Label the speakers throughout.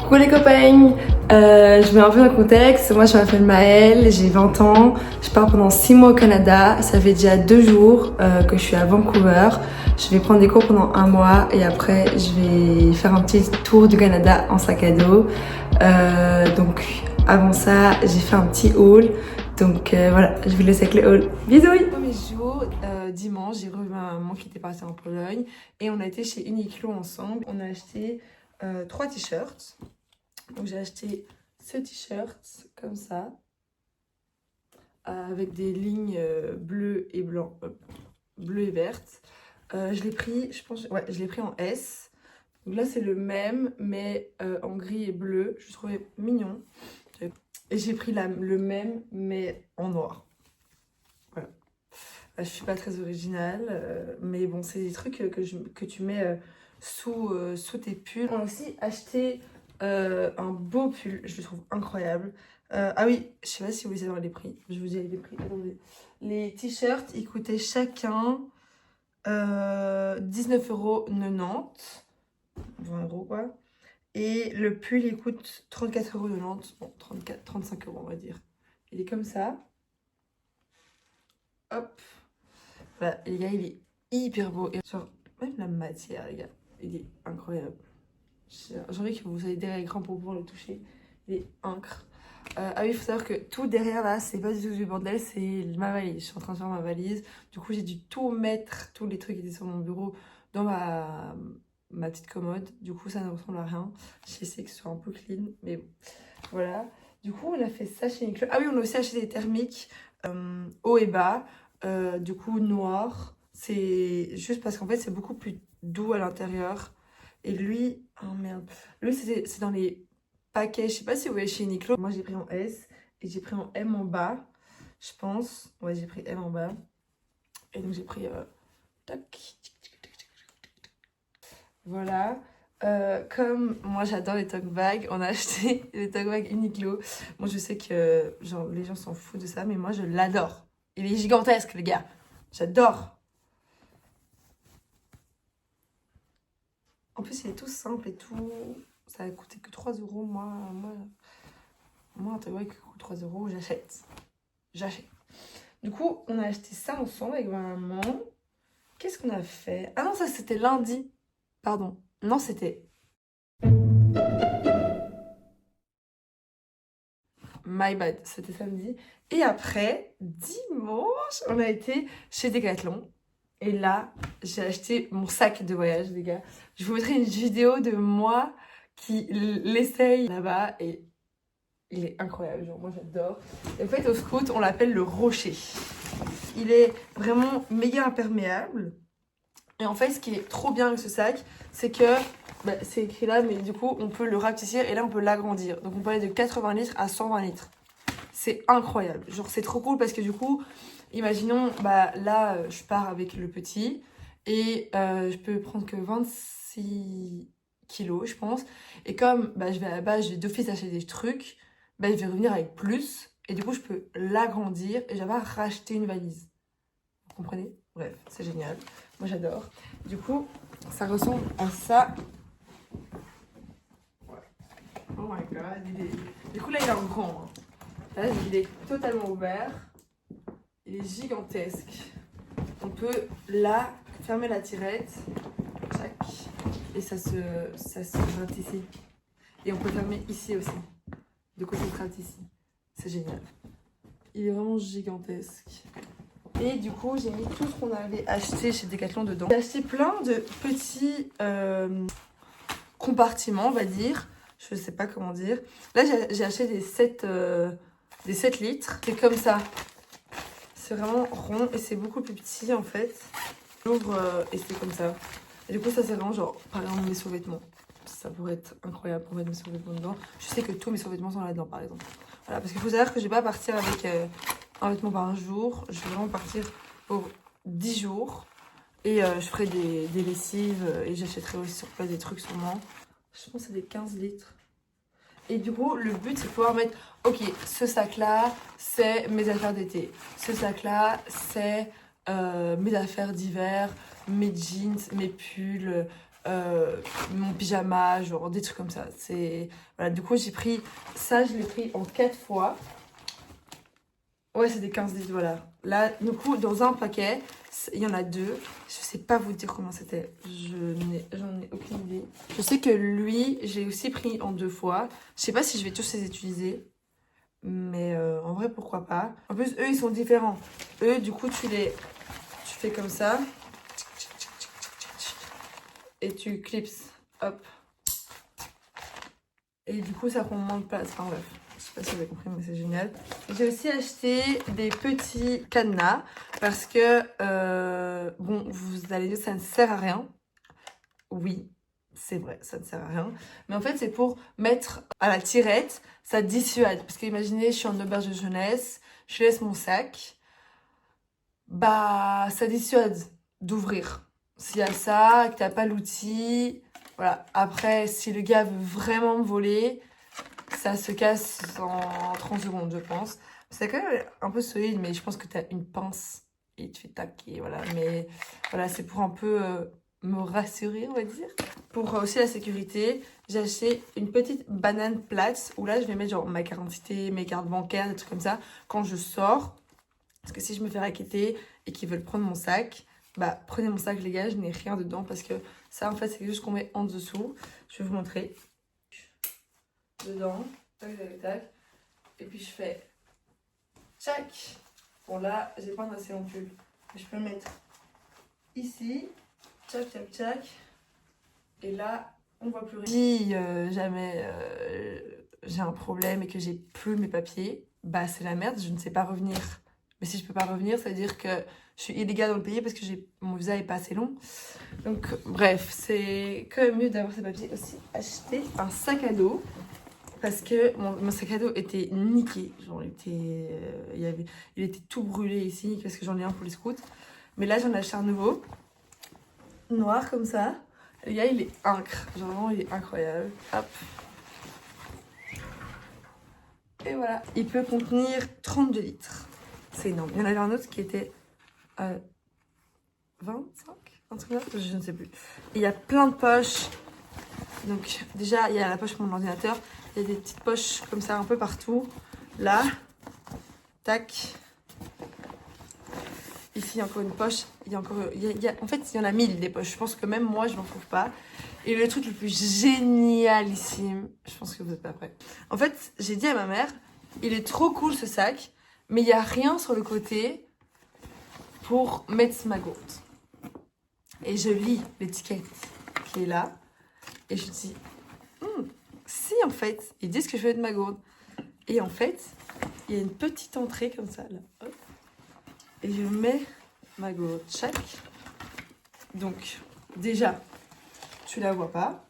Speaker 1: Coucou les copains, je mets un peu dans le contexte. Moi je m'appelle Maëlle, j'ai 20 ans, je pars pendant 6 mois au Canada. Ça fait déjà 2 jours que je suis à Vancouver. Je vais prendre des cours pendant 1 mois et après je vais faire un petit tour du Canada en sac à dos. Donc avant ça j'ai fait un petit haul. Donc voilà, je vous laisse avec le haul. Bisous. Premier jour, dimanche, j'ai revu ma maman qui était partie en Pologne et on a été chez Uniqlo ensemble. On a acheté 3 t-shirts. Donc j'ai acheté ce t-shirt comme ça avec des lignes bleues et blanc, bleues et vertes. Je l'ai pris, je pense, ouais, je l'ai pris en S. Donc là c'est le même mais en gris et bleu. Je trouvais mignon. Et j'ai pris le même mais en noir. Voilà. Je suis pas très originale, mais bon c'est des trucs que tu mets sous tes pulls. On a aussi acheté un beau pull, je le trouve incroyable. Ah oui, je sais pas si vous voulez savoir les prix. Je vous dis les prix. Attendez. Les t-shirts, ils coûtaient chacun 19,90 €. 20 € quoi. Et le pull, il coûte 34,90 €. Bon, 35 € on va dire. Il est comme ça. Hop. Voilà, et les gars, il est hyper beau. Et genre, même la matière, les gars, il est incroyable. J'ai envie que vous ayez derrière l'écran pour pouvoir le toucher. Il est incre. Ah oui, il faut savoir que tout derrière là, c'est pas du tout du bordel, c'est ma valise. Je suis en train de faire ma valise. Du coup, j'ai dû tout mettre, tous les trucs qui étaient sur mon bureau, dans ma petite commode. Du coup, ça ne ressemble à rien. J'essaie que ce soit un peu clean, mais bon. Voilà. Du coup, on a fait ça chez Uniqlo. Ah oui, on a aussi acheté des thermiques haut et bas. Du coup, noir. C'est juste parce qu'en fait, c'est beaucoup plus doux à l'intérieur. Et lui, oh merde, lui c'est dans les paquets, je sais pas si vous voyez chez Uniqlo. Moi j'ai pris en S et j'ai pris en M en bas, je pense. Ouais, j'ai pris M en bas. Et donc j'ai pris tac. Voilà. Comme moi j'adore les tote bags, on a acheté les tote bags Uniqlo. Moi je sais que genre, les gens s'en foutent de ça, mais moi je l'adore. Il est gigantesque le gars. J'adore. En plus il est tout simple et tout. Ça a coûté que 3 €. Moi, un tote bag qui coûte 3 €, j'achète. J'achète. Du coup, on a acheté ça ensemble avec ma maman. Qu'est-ce qu'on a fait? Ah non, ça c'était lundi. Pardon. Non, c'était my bad. C'était samedi. Et après, dimanche, on a été chez Decathlon. Et là, j'ai acheté mon sac de voyage, les gars. Je vous mettrai une vidéo de moi qui l'essaye là-bas. Et il est incroyable, genre moi j'adore. Et en fait, au scout, on l'appelle le rocher. Il est vraiment méga imperméable. Et en fait, ce qui est trop bien avec ce sac, c'est que c'est écrit là, mais du coup, on peut le rapetisser et là, on peut l'agrandir. Donc, on peut aller de 80 litres à 120 litres. C'est incroyable. Genre, c'est trop cool parce que du coup, imaginons, là, je pars avec le petit et je peux prendre que 26 kilos, je pense. Et comme je vais à la base, je vais d'office acheter des trucs, je vais revenir avec plus. Et du coup, je peux l'agrandir et j'avais racheter une valise. Vous comprenez? Bref, c'est génial. Moi, j'adore. Du coup, ça ressemble à ça. Ouais. Oh my god. Du coup, là, il est en grand. Hein. Là, il est totalement ouvert. Il est gigantesque. On peut là fermer la tirette. Tac. Et ça se gratte ici. Et on peut fermer ici aussi. De côté de gratte ici. C'est génial. Il est vraiment gigantesque. Et du coup, j'ai mis tout ce qu'on avait acheté chez Decathlon dedans. J'ai acheté plein de petits compartiments, on va dire. Je sais pas comment dire. Là, j'ai acheté des 7 litres. C'est comme ça. C'est vraiment rond et c'est beaucoup plus petit en fait. J'ouvre et c'est comme ça. Et du coup, ça c'est vraiment genre, par exemple, mes sous-vêtements. Ça pourrait être incroyable pour mettre mes sous-vêtements dedans. Je sais que tous mes sous-vêtements sont là-dedans, par exemple. Voilà, parce qu'il faut savoir que je vais pas partir avec un vêtement par jour. Je vais vraiment partir pour 10 jours. Et je ferai des lessives et j'achèterai aussi sur place des trucs sûrement. Je pense que c'est des 15 litres. Et du coup, le but, c'est de pouvoir mettre, ok, ce sac-là, c'est mes affaires d'été. Ce sac-là, c'est mes affaires d'hiver, mes jeans, mes pulls, mon pyjama, genre des trucs comme ça. Voilà, du coup, j'ai pris ça, je l'ai pris en 4 fois. Ouais, c'est des 15 litres, voilà. Là, du coup, dans un paquet, il y en a 2. Je sais pas vous dire comment c'était. J'en ai aucune idée. Je sais que lui, j'ai aussi pris en 2 fois. Je sais pas si je vais tous les utiliser. Mais en vrai, pourquoi pas. En plus, eux, ils sont différents. Eux, du coup, tu fais comme ça. Et tu clips. Hop. Et du coup, ça prend moins de place. Enfin bref, je sais pas si vous avez compris, mais c'est génial. J'ai aussi acheté des petits cadenas parce que, bon, vous allez dire que ça ne sert à rien. Oui, c'est vrai, ça ne sert à rien. Mais en fait, c'est pour mettre à la tirette, ça dissuade. Parce que imaginez, je suis en auberge de jeunesse, je laisse mon sac, bah, ça dissuade d'ouvrir. S'il y a ça, que t'as pas l'outil, voilà. Après, si le gars veut vraiment me voler, ça se casse en 30 secondes, je pense. C'est quand même un peu solide, mais je pense que tu as une pince et tu fais tac, et voilà. Mais voilà, c'est pour un peu me rassurer, on va dire. Pour aussi la sécurité, j'ai acheté une petite banane plate où là, je vais mettre genre ma carte d'identité, mes cartes bancaires, des trucs comme ça, quand je sors. Parce que si je me fais racketter et qu'ils veulent prendre mon sac, bah prenez mon sac, les gars, je n'ai rien dedans parce que ça, en fait, c'est juste qu'on met en dessous. Je vais vous montrer. Dedans, tac, tac, tac. Et puis je fais tchac. Bon là, j'ai pas un assez long pull. Mais je peux le mettre ici. Tchac, tchac, tchac. Et là, on voit plus rien. Si jamais j'ai un problème et que j'ai plus mes papiers, bah c'est la merde, je ne sais pas revenir. Mais si je peux pas revenir, ça veut dire que je suis illégale dans le pays parce que mon visa est pas assez long. Donc bref, c'est quand même mieux d'avoir ces papiers. Aussi acheter un sac à dos. Parce que mon sac à dos était niqué. Genre, il était tout brûlé ici, parce que j'en ai un pour les scouts. Mais là, j'en ai acheté un nouveau. Noir, comme ça. Le gars, il est incre. Genre, vraiment, il est incroyable. Hop. Et voilà. Il peut contenir 32 litres. C'est énorme. Il y en avait un autre qui était 25, un truc là, je ne sais plus. Et il y a plein de poches. Donc, déjà, il y a la poche pour mon ordinateur. Il y a des petites poches comme ça un peu partout. Là, tac. Ici, il y a encore une poche. Il y a encore, en fait, il y en a 1000 des poches. Je pense que même moi, je n'en trouve pas. Et le truc le plus génialissime, je pense que vous n'êtes pas prêts. En fait, j'ai dit à ma mère, il est trop cool ce sac, mais il n'y a rien sur le côté pour mettre ma gourde. Et je lis l'étiquette qui est là. Et je dis, si en fait, ils disent que je vais mettre ma gourde. Et en fait, il y a une petite entrée comme ça, là. Hop. Et je mets ma gourde chaque. Donc, déjà, tu la vois pas,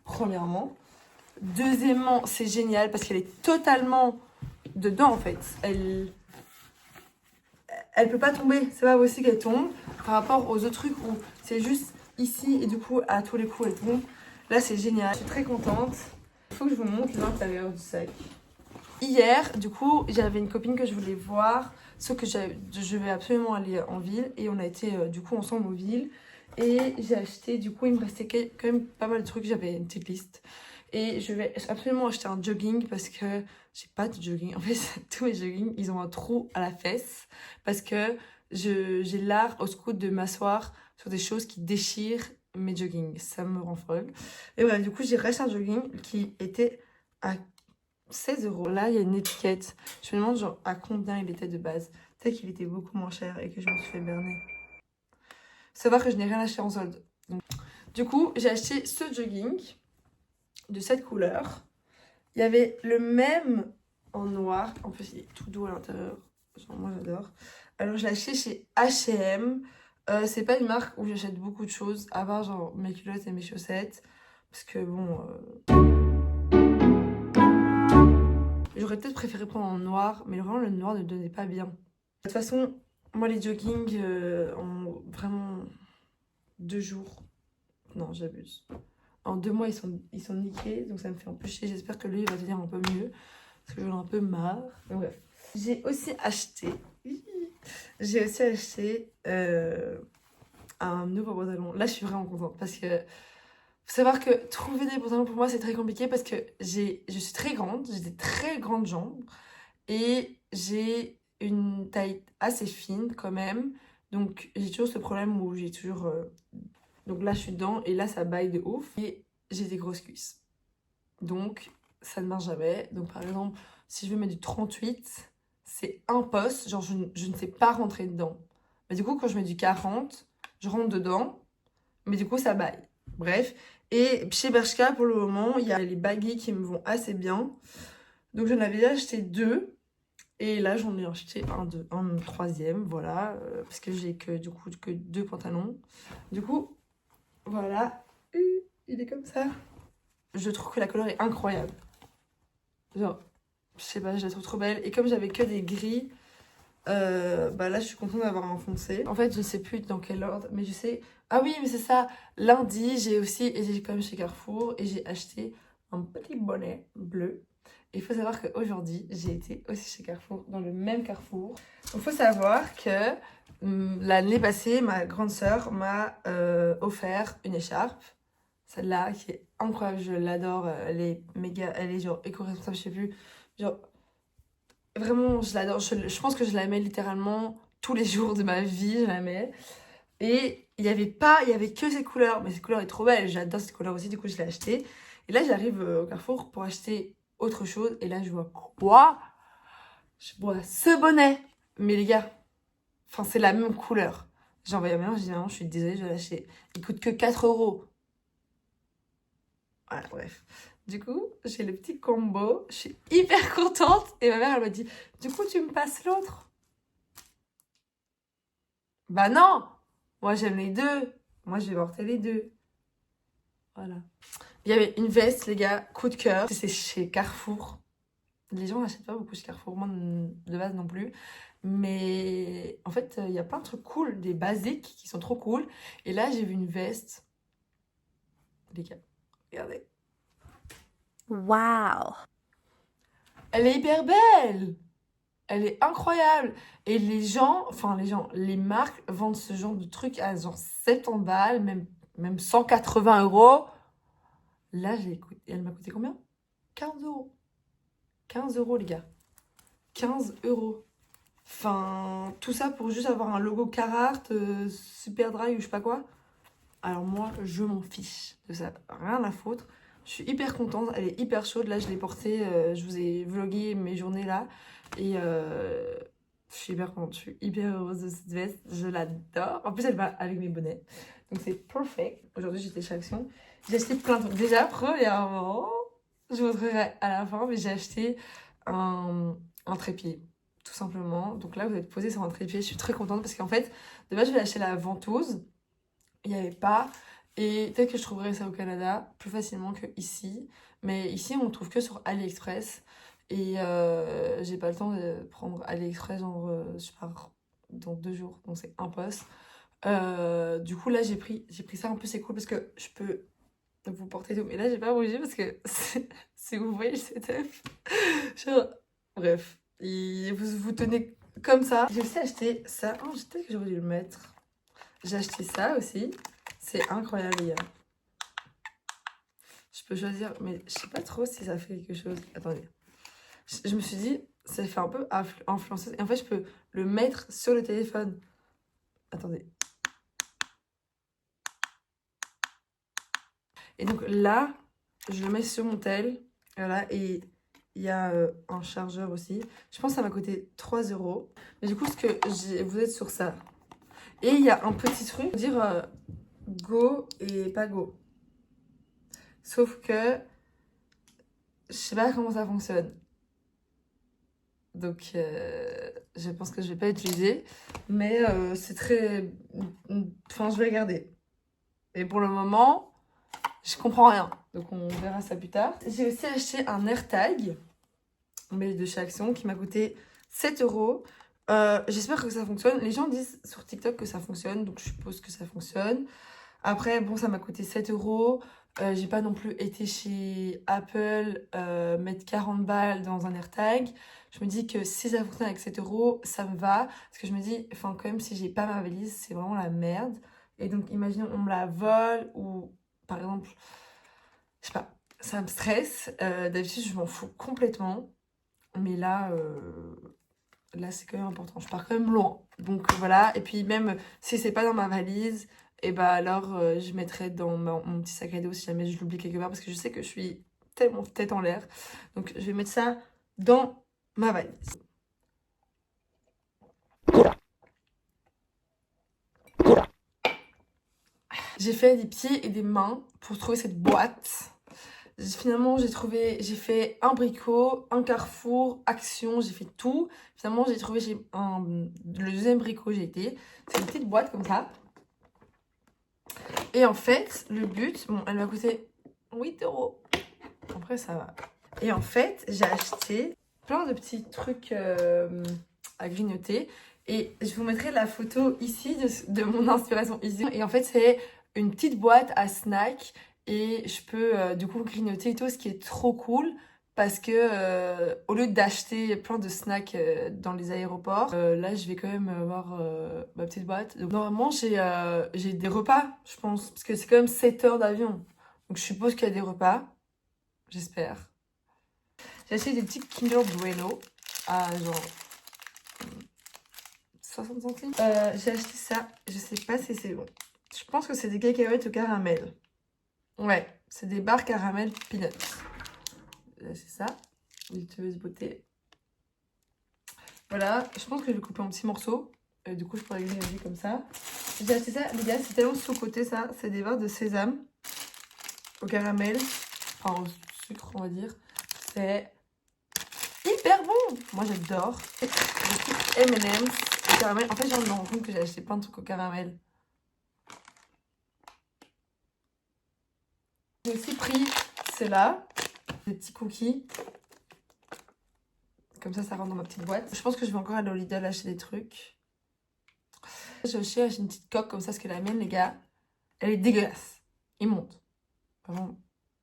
Speaker 1: premièrement. Deuxièmement, c'est génial parce qu'elle est totalement dedans, en fait. Elle peut pas tomber. C'est pas possible qu'elle tombe. Par rapport aux autres trucs où c'est juste ici et du coup, à tous les coups, elle tombe. Là, c'est génial. Je suis très contente. Il faut que je vous montre l'intérieur du sac. Hier, du coup, j'avais une copine que je voulais voir, sauf que je vais absolument aller en ville. Et on a été du coup ensemble en ville. Et j'ai acheté, du coup, il me restait quand même pas mal de trucs. J'avais une petite liste. Et je vais absolument acheter un jogging parce que j'ai pas de jogging. En fait, tous mes joggings, ils ont un trou à la fesse. Parce que j'ai l'art au scout de m'asseoir sur des choses qui déchirent mes joggings. Ça me rend folle. Et voilà, du coup, j'ai racheté un jogging qui était à 16 euros. Là, il y a une étiquette. Je me demande genre à combien il était de base. Peut-être qu'il était beaucoup moins cher et que je me suis fait berner. Savoir que je n'ai rien acheté en solde. Donc, du coup, j'ai acheté ce jogging de cette couleur. Il y avait le même en noir. En plus, il est tout doux à l'intérieur. Genre, moi, j'adore. Alors, je l'ai acheté chez H&M. C'est pas une marque où j'achète beaucoup de choses, à part genre mes culottes et mes chaussettes. Parce que bon... J'aurais peut-être préféré prendre en noir, mais vraiment le noir ne donnait pas bien. De toute façon, moi les joggings en vraiment 2 jours, non j'abuse. En 2 mois ils sont niqués, donc ça me fait un peu chier. J'espère que lui il va tenir un peu mieux, parce que j'en ai un peu marre. Donc, bref. J'ai aussi acheté un nouveau pantalon. Là je suis vraiment contente parce que Faut savoir que trouver des pantalons pour moi c'est très compliqué parce que je suis très grande, j'ai des très grandes jambes et j'ai une taille assez fine quand même. Donc j'ai toujours ce problème où j'ai toujours... Donc là je suis dedans et là ça baille de ouf. Et j'ai des grosses cuisses. Donc ça ne marche jamais. Donc par exemple, si je veux mettre du 38, c'est impossible. Genre je ne sais pas rentrer dedans. Mais du coup quand je mets du 40, je rentre dedans. Mais du coup ça baille. Bref. Et chez Bershka pour le moment, il y a les baggy qui me vont assez bien. Donc j'en avais déjà acheté 2. Et là, j'en ai acheté un troisième, voilà, parce que j'ai que du coup que 2 pantalons. Du coup, voilà, il est comme ça. Je trouve que la couleur est incroyable. Genre, je sais pas, je la trouve trop belle. Et comme j'avais que des gris, bah là, je suis contente d'avoir un foncé. En fait, je sais plus dans quel ordre, mais je sais... Ah oui, mais c'est ça. Lundi, j'ai aussi été quand même chez Carrefour et j'ai acheté un petit bonnet bleu. Et il faut savoir qu'aujourd'hui, j'ai été aussi chez Carrefour, dans le même Carrefour. Il faut savoir que l'année passée, ma grande sœur m'a offert une écharpe. Celle-là, qui est incroyable, je l'adore. Elle est méga, elle est genre éco-responsable, je sais plus. Genre, vraiment, je l'adore. Je pense que je la mets littéralement tous les jours de ma vie, je la mets. Et il y avait que ces couleurs. Mais cette couleur est trop belle, j'adore cette couleur aussi, du coup je l'ai achetée. Et là, j'arrive au Carrefour pour acheter autre chose. Et là, je vois quoi? Je vois ce bonnet. Mais les gars, enfin, c'est la même couleur. J'ai envoyé à ma mère, j'ai dit, maman, je suis désolée, je vais l'acheter. Il coûte que 4 euros. Voilà, bref. Du coup, j'ai le petit combo. Je suis hyper contente. Et ma mère, elle m'a dit, du coup, tu me passes l'autre? Bah non! Moi, j'aime les deux. Moi, je vais porter les deux. Voilà. Il y avait une veste, les gars, coup de cœur. C'est chez Carrefour. Les gens n'achètent pas beaucoup chez Carrefour, moi de base non plus. Mais en fait, il y a plein de trucs cool, des basiques qui sont trop cool. Et là, j'ai vu une veste. Les gars, regardez.
Speaker 2: Wow.
Speaker 1: Elle est hyper belle! Elle est incroyable! Et les marques vendent ce genre de truc à genre 70 balles, même 180 euros. Là, elle m'a coûté combien? 15 euros. 15 euros, les gars. 15 euros. Enfin, tout ça pour juste avoir un logo Carhartt, Superdry ou je sais pas quoi. Alors moi, je m'en fiche de ça. Rien à foutre. Je suis hyper contente. Elle est hyper chaude. Là, je l'ai portée. Je vous ai vlogué mes journées là. Et je suis hyper contente. Je suis hyper heureuse de cette veste. Je l'adore. En plus, elle va avec mes bonnets. Donc c'est perfect. Aujourd'hui, j'étais chez Action. J'ai acheté plein de trucs. Déjà, premièrement, je vous montrerai à la fin, mais j'ai acheté un trépied. Tout simplement. Donc là, vous êtes posé sur un trépied. Je suis très contente parce qu'en fait, de base, je vais acheter la ventouse. Il n'y avait pas. Et peut-être que je trouverais ça au Canada plus facilement que ici. Mais ici, on ne trouve que sur AliExpress. Et j'ai pas le temps de prendre AliExpress, genre, je pars dans 2 jours. Donc c'est impossible. Du coup, là, j'ai pris ça. En plus, c'est cool parce que je peux vous porter tout. Mais là, j'ai pas bougé parce que si vous voyez le setup. Genre, bref. Vous tenez comme ça. J'ai aussi acheté ça. Oh, peut-être que j'aurais dû le mettre. J'ai acheté ça aussi. C'est incroyable, les gars. Je peux choisir, mais je sais pas trop si ça fait quelque chose. Attendez. Je me suis dit, ça fait un peu influenceuse. Et en fait, je peux le mettre sur le téléphone. Attendez. Et donc là, je le mets sur mon tel. Voilà. Et il y a un chargeur aussi. Je pense que ça m'a coûté 3 euros. Mais du coup, vous êtes sur ça. Et il y a un petit truc pour dire go et pas go. Sauf que je sais pas comment ça fonctionne. Donc, je pense que je vais pas utiliser. Mais c'est très... Enfin, je vais regarder. Et pour le moment, je comprends rien. Donc, on verra ça plus tard. J'ai aussi acheté un AirTag, mais de chez Action, qui m'a coûté 7 euros. J'espère que ça fonctionne. Les gens disent sur TikTok que ça fonctionne, donc je suppose que ça fonctionne. Après, bon, ça m'a coûté 7 euros. J'ai pas non plus été chez Apple mettre 40 balles dans un AirTag. Je me dis que si ça fonctionne avec 7 euros, ça me va. Parce que je me dis, enfin, quand même, si j'ai pas ma valise, c'est vraiment la merde. Et donc, imaginons, on me la vole ou par exemple, je sais pas, ça me stresse. D'habitude, je m'en fous complètement. Mais là, c'est quand même important. Je pars quand même loin. Donc voilà. Et puis même si c'est pas dans ma valise, et bah alors je mettrai dans mon petit sac à dos si jamais je l'oublie quelque part. Parce que je sais que je suis tellement tête en l'air. Donc je vais mettre ça dans ma valise. J'ai fait des pieds et des mains pour trouver cette boîte. Finalement, j'ai fait un Brico, un Carrefour, Action, j'ai fait tout. Finalement, le deuxième Brico, c'est une petite boîte comme ça. Et en fait, le but, bon, elle m'a coûté 8 euros. Après, ça va. Et en fait, j'ai acheté plein de petits trucs à grignoter. Et je vous mettrai la photo ici de mon inspiration ici. Et en fait, c'est une petite boîte à snacks. Et je peux du coup grignoter et tout, ce qui est trop cool. Parce que au lieu d'acheter plein de snacks dans les aéroports, là je vais quand même avoir ma petite boîte. Donc, normalement j'ai des repas, je pense. Parce que c'est quand même 7 heures d'avion. Donc je suppose qu'il y a des repas. J'espère. J'ai acheté des petits Kinder Bueno à genre 60 centimes. J'ai acheté ça, je sais pas si c'est bon. Je pense que c'est des cacahuètes au caramel. Ouais, c'est des barres caramel peanuts. Là, c'est ça, une tueuse beauté. Voilà, je pense que je vais couper en petits morceaux. Du coup, je pourrais grignoter comme ça. J'ai acheté ça, les gars, c'est tellement sous-côté ça. C'est des barres de sésame au caramel, enfin au sucre, on va dire. C'est hyper bon. Moi, j'adore. Des trucs M&M's au caramel. En fait, je me rends compte que j'ai acheté plein de trucs au caramel. J'ai aussi pris ceux-là, des petits cookies. Comme ça rentre dans ma petite boîte. Je pense que je vais encore aller au Lidl acheter des trucs. J'ai aussi acheté une petite coque comme ça, parce que la mienne, les gars, elle est dégueulasse. Immonde. Vraiment.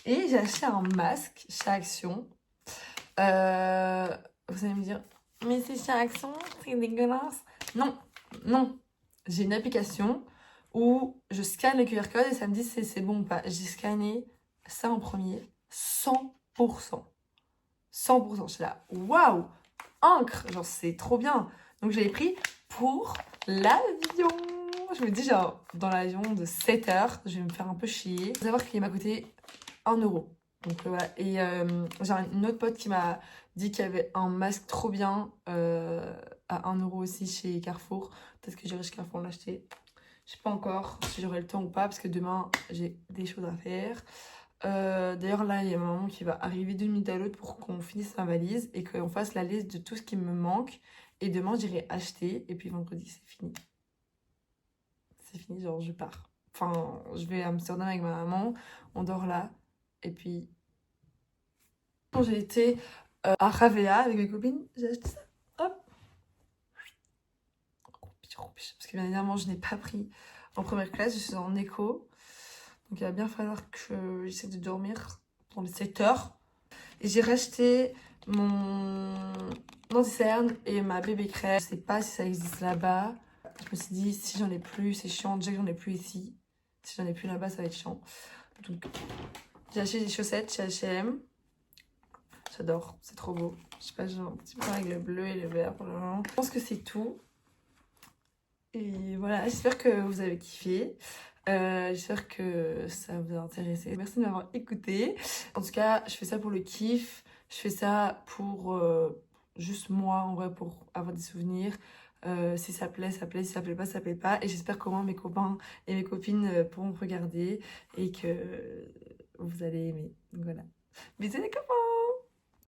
Speaker 1: Et j'ai acheté un masque chez Action. Vous allez me dire, mais c'est chez Action, c'est dégueulasse. Non, non. J'ai une application où je scanne le QR code et ça me dit si c'est bon ou pas. J'ai scanné ça en premier, 100%. 100%. Je suis là, waouh, encre, genre c'est trop bien. Donc je l'ai pris pour l'avion. Je me dis, genre, dans l'avion de 7 heures, je vais me faire un peu chier. Faut savoir qu'il m'a coûté 1 euro. Donc voilà. Et j'ai une autre pote qui m'a dit qu'il y avait un masque trop bien à 1 euro aussi chez Carrefour. Peut-être que j'irai chez Carrefour l'acheter. Je sais pas encore si j'aurai le temps ou pas parce que demain j'ai des choses à faire. D'ailleurs là il y a ma maman qui va arriver d'une minute à l'autre pour qu'on finisse ma valise et qu'on fasse la liste de tout ce qui me manque. Et demain j'irai acheter et puis vendredi c'est fini. C'est fini, genre je pars. Enfin, je vais à Amsterdam avec ma maman, on dort là. Et puis, quand j'ai été à Ravea avec mes copines, j'ai acheté ça. Hop. Parce que bien évidemment, je n'ai pas pris en première classe, je suis en éco. Donc il va bien falloir que j'essaie de dormir dans les 7 heures. Et j'ai racheté mon anti-cerne et ma bébé crème. Je sais pas si ça existe là-bas. Je me suis dit, si j'en ai plus, c'est chiant. Déjà que j'en ai plus ici. Si j'en ai plus là-bas, ça va être chiant. Donc, j'ai acheté des chaussettes chez H&M. J'adore, c'est trop beau. Je sais pas, j'ai un petit peu avec le bleu et le vert pour le moment. Je pense que c'est tout. Et voilà, j'espère que vous avez kiffé. J'espère que ça vous a intéressé. Merci de m'avoir écouté. En tout cas, je fais ça pour le kiff. Je fais ça pour juste moi, en vrai, pour avoir des souvenirs. Si ça plaît, ça plaît. Si ça plaît pas, ça plaît pas. Et j'espère qu'au moins mes copains et mes copines pourront regarder et que vous allez aimer. Donc voilà. Bisous les copains!